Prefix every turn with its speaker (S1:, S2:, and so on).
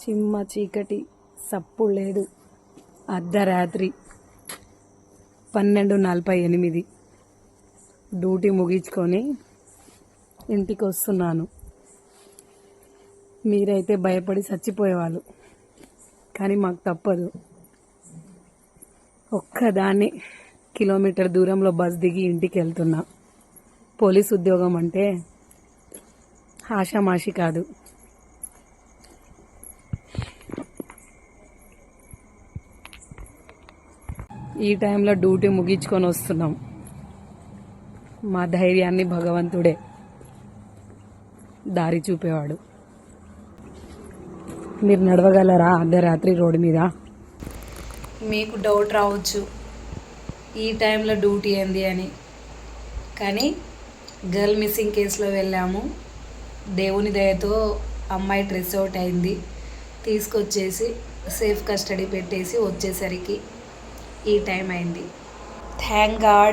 S1: చిమ్మ చీకటి, సప్పుడు లేదు. అర్ధరాత్రి 12:48 డ్యూటీ ముగించుకొని ఇంటికి వస్తున్నాను. మీరైతే భయపడి చచ్చిపోయేవాళ్ళు, కానీ మాకు తప్పదు. ఒక్కదాన్ని కిలోమీటర్ దూరంలో బస్ దిగి ఇంటికి వెళ్తున్నా. పోలీస్ ఉద్యోగం అంటే ఆషామాషి కాదు. ఈ టైంలో డ్యూటీ ముగించుకొని వస్తున్నాం. మా ధైర్యాన్ని భగవంతుడే దారి చూపేవాడు. మీరు నడవగలరా అర్ధరాత్రి రోడ్డు మీద?
S2: మీకు డౌట్ రావచ్చు ఈ టైంలో డ్యూటీ ఏంది అని, కానీ గర్ల్ మిస్సింగ్ కేసులో వెళ్ళాము. దేవుని దయతో అమ్మాయి ట్రెస్ అవుట్ అయింది. తీసుకొచ్చేసి సేఫ్ కస్టడీ పెట్టేసి వచ్చేసరికి ఈ టైం అయింది. Thank God.